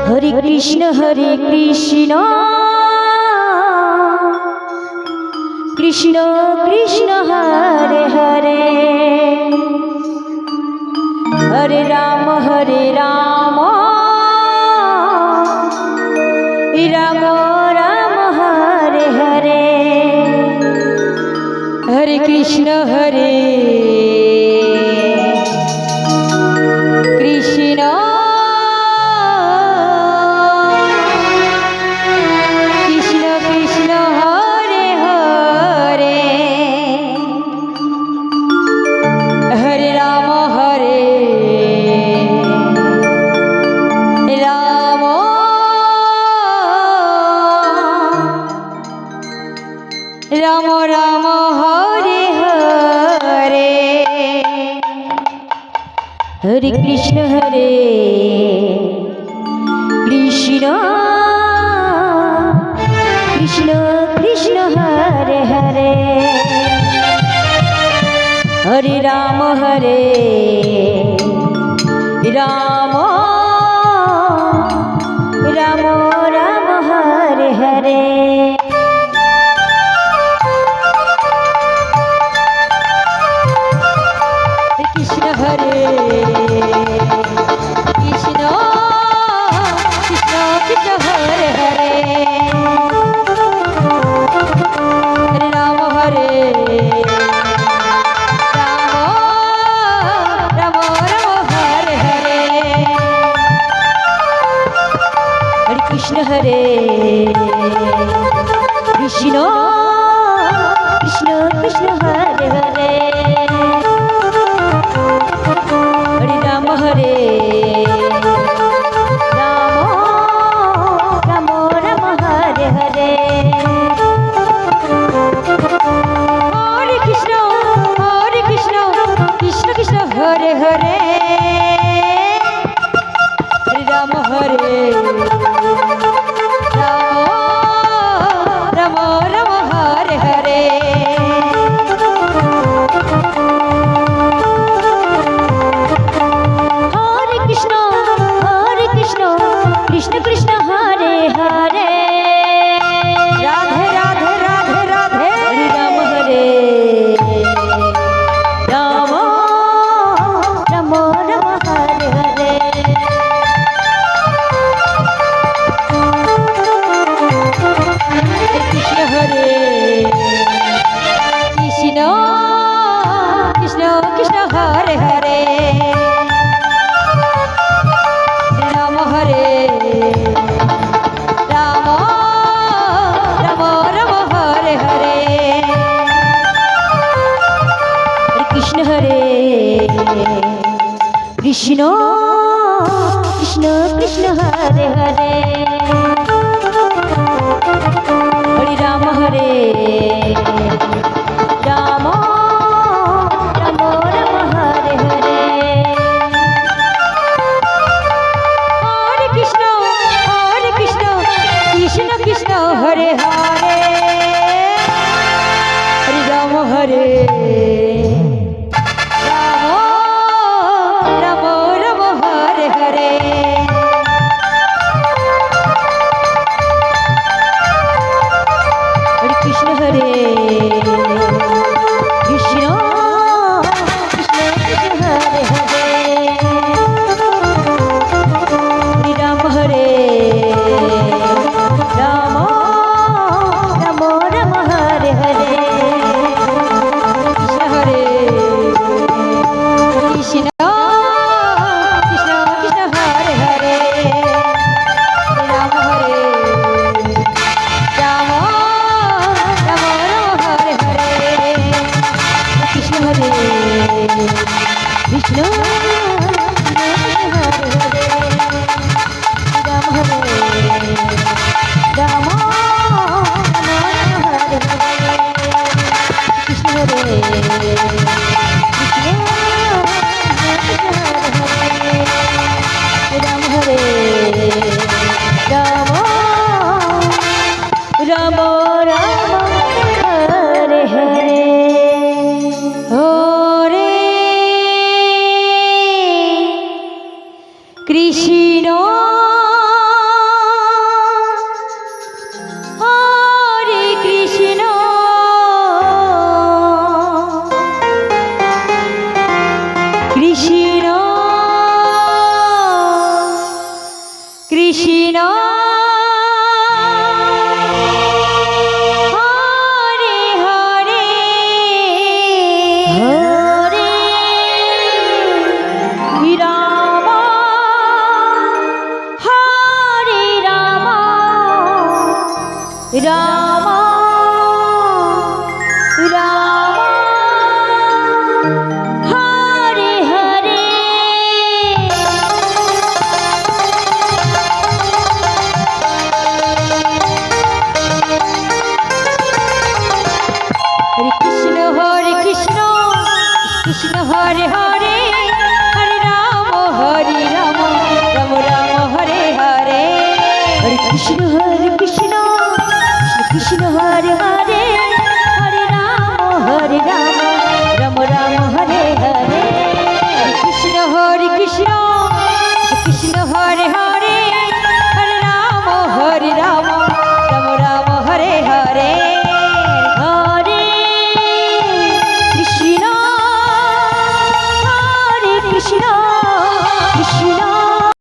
Hare Krishna Krishna Krishna Hare Hare Hare Ram Ram Ram Hare Hare Hare Krishna Krishna Krishna Krishna Hare Hare Hare Ram Ram Ram Hare Hare Hare Krishna Krishna Krishna Krishna Hare Hare Hare Ram Ram Ram Ram Hare Hare Krishna Krishna Krishna Krishna Hare Hare Hare Ram Ram Ram Hare Hare Hare Krishna Krishna Krishna Krishna Hare Hare Hare Ram Ram Ram Hare Hare Hare Krishna Krishna Krishna Hare Hare Hare Ram Ram Ram Hare Hare Krishna Krishna Hare Hare Radhe Radhe Radhe Radhe Hare Ram Ram Ram Ram Hare Hare Krishna Krishna Krishna Krishna Hare Hare Ram Ram Ram Hare Hare Krishna Krishna Krishna Krishna Hare Hare Hare Ram Ram Ram Ram Hare Hare Krishna Krishna Krishna Hare Hare Hare Ram Ram Ram Hare Hare Hare Krishna Krishna Krishna Krishna Hare Hare Hare Ram Ram Ram Ram Hare Hare Krishna Krishna Krishna Krishna Hare Hare Ram Ram Ram Ram Hare Hare Krishna Krishna Ram Ram Hare Hare Hare Krishna Hare Hare Hare Ram Hare Ram Ram Ram Hare Hare Hare Krishna Krishna Hare Hare Hare Ram Ram Ram Hare Hare Hare Krishna Hare